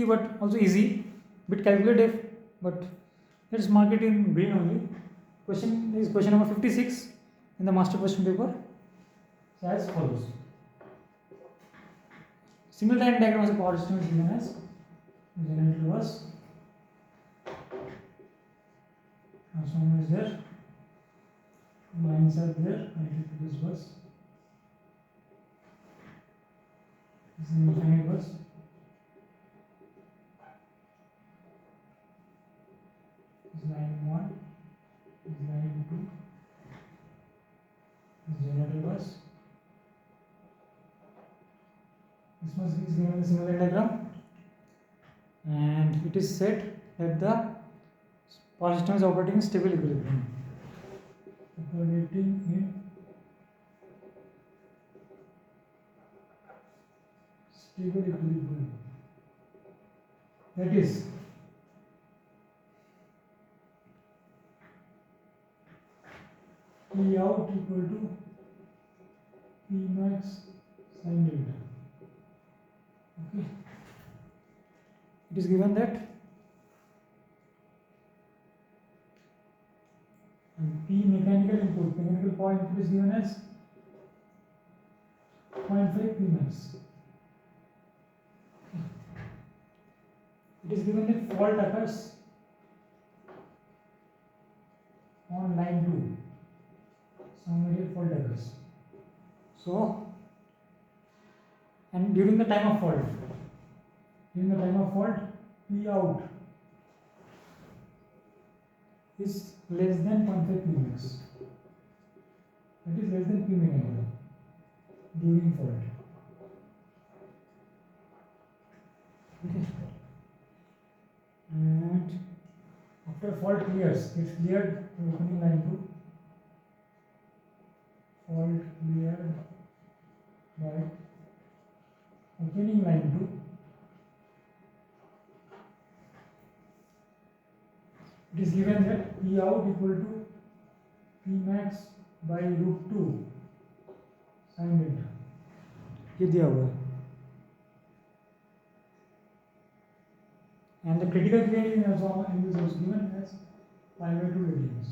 but also easy, bit calculative, but let's mark it in green only. Question is question number 56 in the master question paper. So as follows. Single line diagram of a power system is given as generator bus, transformer is there, lines are there, connected to this bus. This is an infinite bus. This is line 1, this is line 2, this is generator bus. This must be given in the single line diagram, and it is said that the power system is operating in stable equilibrium. Operating in stable equilibrium. That is P out equal to P max sin delta. Okay. It is given that P mechanical power input is given as 0.5 P max. It is given that fault occurs on line 2. Some immediate fault occurs. So, and during the time of fault, P out is less than 0.5 P max. That is less than P mechanical during fault. Okay. And after fault gets cleared, opening line 2. Fault cleared by opening line 2. It is given that P out equal to P max by root 2 sin delta. ये दिया हुआ है. And the critical clearing is also given as pi by 2 radians.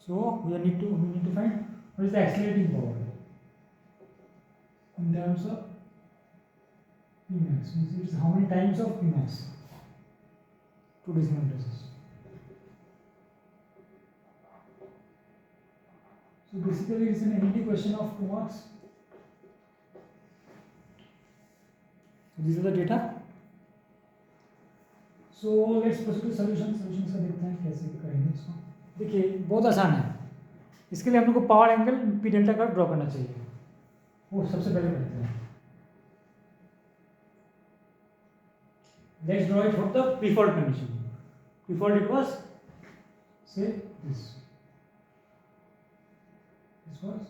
So we need to find what is the accelerating power in terms of P max. It is how many times of P max? 2 decimal places. So basically it is an empty question of 2 marks. So these are the data. So let's proceed to solutions का देखते हैं कैसे करेंगे इसको. देखिए बहुत आसान है. इसके लिए हम लोग को पावर एंगल पी डेल्टा का ड्रॉ करना चाहिए. वो सबसे पहले करते हैं. Let's draw it for the pre-fault condition. Pre-fault it was, say this. This was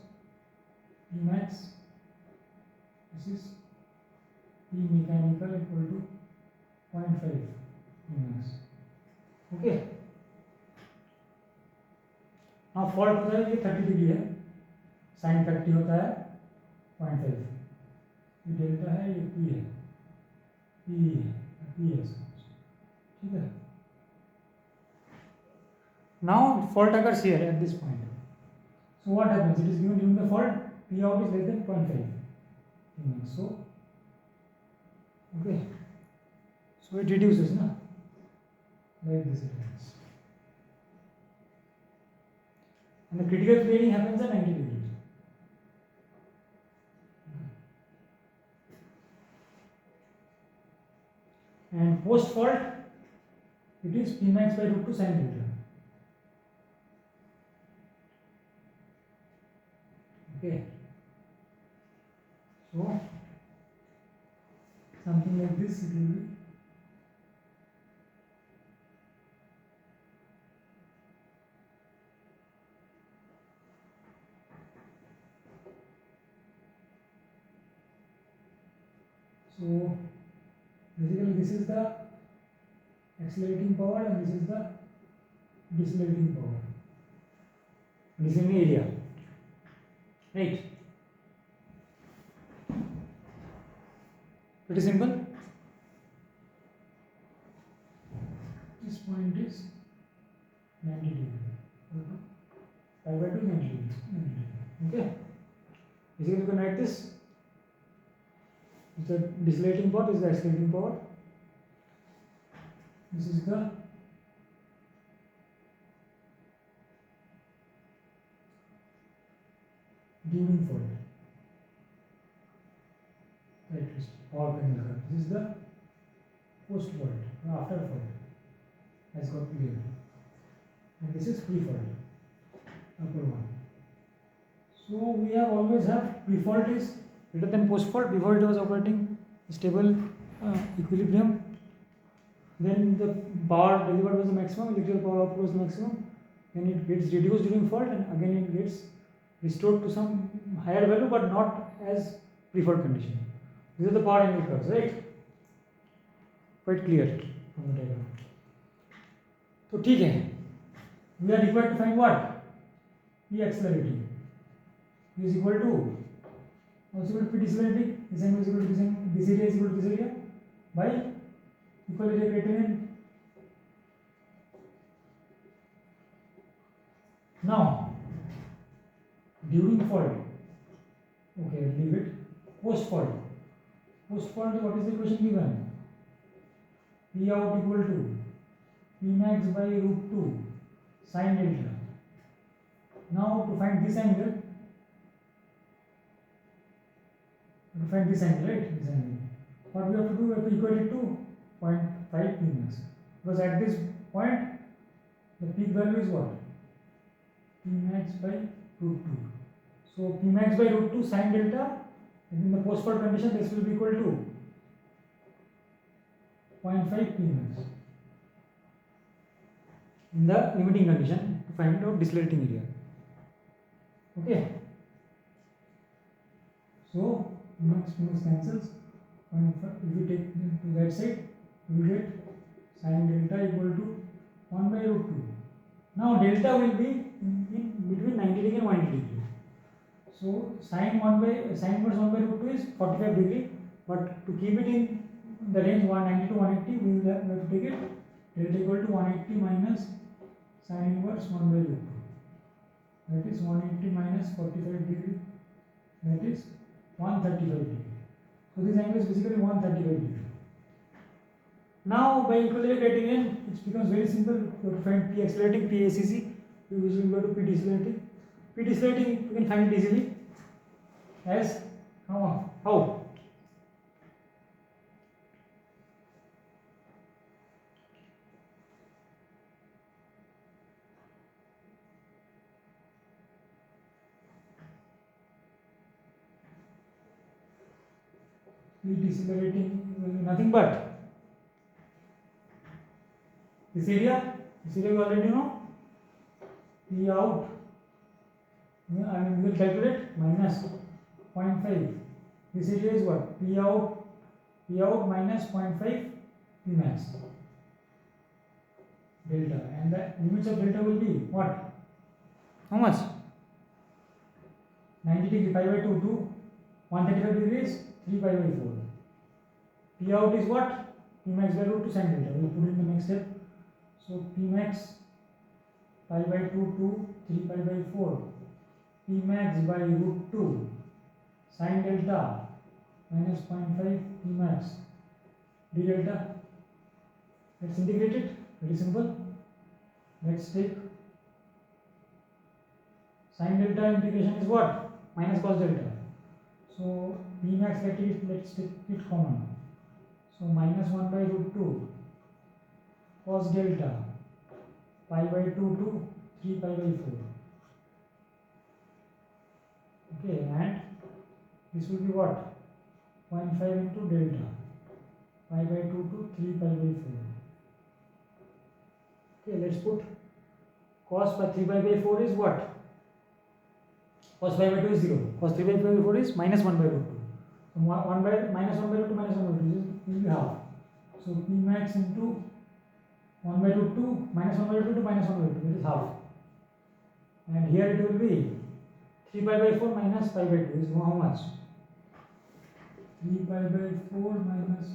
P max. This is P mechanical equal to 0.5 P max. Okay. Now fault होता है ये 30 डिग्री है, sin 30 होता है 0.5. ये डेल्टा है, ये P है, P है, ठीक है. Now fault occurs here at this point. So what happens? It is given during the fault P out is less than 0.5. So okay, so it reduces, na, like this it happens, and the critical clearing happens at 90 degrees. And post fault it is P max by root 2 sin delta. Okay, so something like this it will be. So basically this is the accelerating power and this is the decelerating power. This is the area, right? Pretty simple. This point is 90 degree. Pi by 2 is 90 degree. Okay. Basically, you can write this. The decelerating part is the accelerating power. This is the during fault. Characteristic power pendulum curve. This is the post fault, after fault, has got clear. And this is pre fault, upper one. So we have always have pre fault is greater than post fault. Before it was operating stable equilibrium. Then the power delivered was the maximum, electrical power output was the maximum. Then it gets reduced during fault, and again it gets restored to some higher value, but not as pre-fault condition. These are the power angle curves, right? Quite clear from the diagram. So, ठीक है. We are required to find what? P accelerating. P is equal to also equal to P decelerating. This angle is equal to this angle. This area is equal to this area by equal area criterion. Now, during fault, okay, leave it. Post fault. Post fault, what is the equation given? P out equal to P max by root 2 sin delta. Now, to find this angle, right? This angle. What we have to do? We have to equate it to 0.5 P max. Because at this point, the peak value is what? P max by root 2. So P max by root 2 sin delta, and in the post fault condition, this will be equal to 0.5 P max. In the limiting condition to find out decelerating area. Okay. So P max cancels. 0.5. If we take to that side, we will get sin delta equal to 1 by root 2. Now delta will be in between 90 degree and 180 degree. So sin inverse 1 by root 2 is 45 degree, but to keep it in the range 190 to 180, we will have to take it delta equal to 180 minus sin inverse 1 by root 2. That is 180 minus 45 degree. That is 135 degree. So this angle is basically 135 degree. Now by equilibrium criterion, it becomes very simple. You have to find P accelerating, P ACC. We usually go to P decelerating. P decelerating, you can find it easily as how? P decelerating, nothing but this area you already know. P out, I mean we will calculate minus 0.5. This area is what? P out minus 0.5 P max delta, and the limits of delta will be what? How much? 90 degree pi by 2 to 135 degrees 3 pi by 4. P out is what? P max by root 2 sin delta. We will put it in the next step. So P max pi by 2 to 3 pi by 4. P max by root 2 sin delta minus 0.5 P max d delta. Let's integrate it. Very simple. Let's take sin delta integration is what? Minus cos delta. So P max, let's take it common. So minus 1 by root 2 cos delta pi by 2 to 3 pi by 4. Okay, and this will be what? 0.5 into delta pi by 2 to 3 pi by 4. Okay, let's put cos by 3 pi by 4 is what? Cos pi by 2 is 0. Cos 3 by 4 is minus 1 by root 2. So minus 1 by root 2 minus 1 by root 2 will be half. So P max into 1 by root 2 minus 1 by root 2 to minus 1 by root 2, that is half. And here it will be 3 pi by 4 minus pi by 2 is how much? 3 pi by 4 minus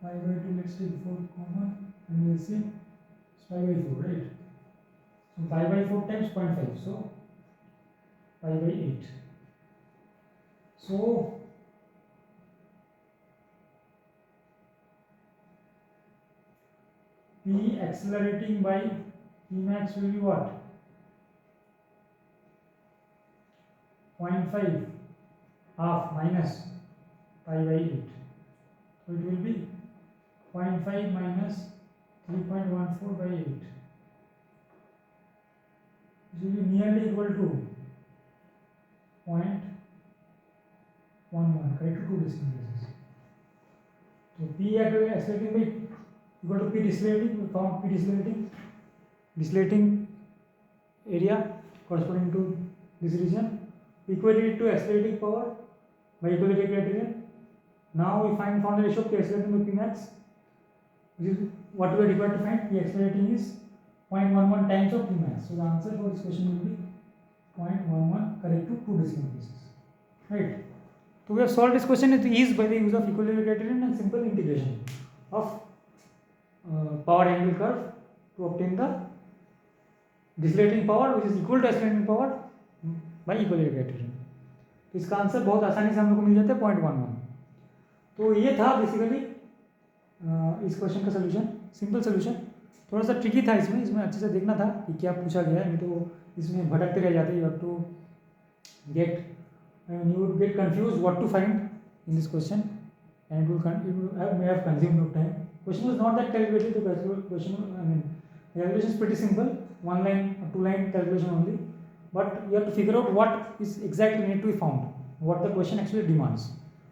pi by 2, let's take 4 common and we'll see it's pi by 4, right? So pi by 4 times 0.5, so pi by 8. So P accelerating by P max will be what? 0.5 half minus pi by 8. So it will be 0.5 minus 3.14 by 8. This will be nearly equal to 0.11, correct, to 2 decimal places. So P accelerating by equal to P decelerating. We found P decelerating area corresponding to this region, equated it to accelerating power by Area Criterion. Now we found the ratio of P accelerating by P max, which is what we are required to find. P accelerating is 0.11 times of P max. So the answer for this question will be 0.11, correct, to 2 decimal places. Right. So we have solved this question with ease by the use of equilibrium criterion and simple integration of power angle curve to obtain the decelerating power, which is equal to accelerating power by equilibrium criterion. तो इसका answer बहुत आसानी से हम लोग को मिल जाता है 0.11. तो ये था बेसिकली इस क्वेश्चन का सोल्यूशन, सिंपल सोल्यूशन. थोड़ा सा ट्रिकी था इसमें अच्छे से देखना था कि क्या पूछा गया है, नहीं तो इसमें भटकते रह जाते. You have to get you would get confused what to find in this question, and it may have consumed no time. Question was not that calculated. The question, the calculation is pretty simple, 1 line or 2 line calculation only, but you have to figure out what is exactly need to be found, what the question actually demands.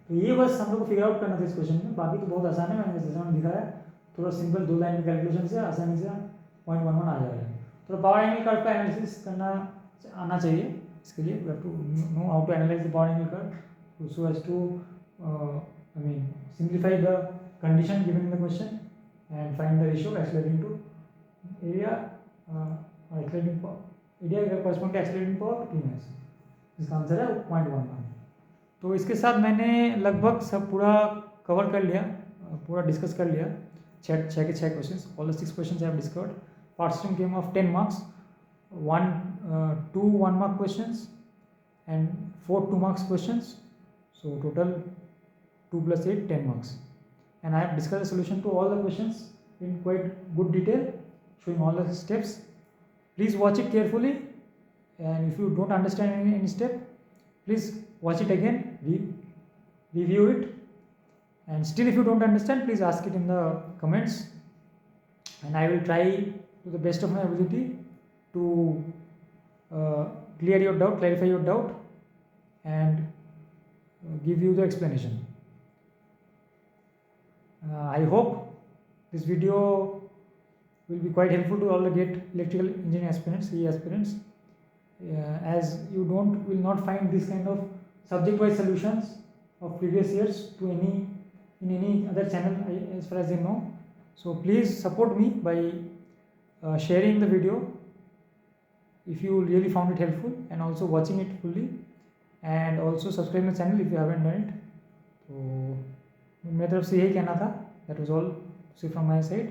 तो ये बस हम लोग को figure out करना था इस question में. बाकी तो बहुत आसान है, मैंने जैसा मैंने दिखाया, थोड़ा सिंपल 2 लाइन की कैलकुलेशन से आसानी से 0.11 आ जाएगा. थोड़ा पावर एंगल कर्व का एनालिसिस करना आना चाहिए. इसके लिए we have to know how to analyze the power angle curve so as to simplify the condition given in the question and find the ratio accelerating to area accelerating power, area corresponding to accelerating power to P max. इसका answer है 0.11. तो इसके साथ मैंने लगभग सब पूरा cover कर लिया, पूरा डिस्कस कर लिया. 6 के 6 questions, all the 6 questions I have discovered. Part system came of 10 marks, 2 1 mark questions and 4 2 marks questions, so total 2 plus 8 10 marks. And I have discussed the solution to all the questions in quite good detail, showing all the steps. Please watch it carefully, and if you don't understand any step, please watch it again, review it, and still if you don't understand, please ask it in the comments, and I will try to the best of my ability to clear your doubt, clarify your doubt, and give you the explanation. I hope this video will be quite helpful to all the GATE electrical engineering aspirants, CE aspirants, as you will not find this kind of subject-wise solutions of previous years in any other channel as far as I know. So please support me by sharing the video if you really found it helpful, and also watching it fully, and also subscribe my channel if you haven't done it. तो मेरी तरफ से यही कहना था. That was all from my side.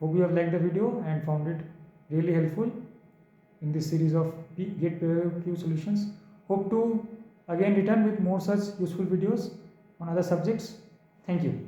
Hope you have liked the video and found it really helpful in this series of GATE PQ solutions. Hope to again return with more such useful videos on other subjects. Thank you.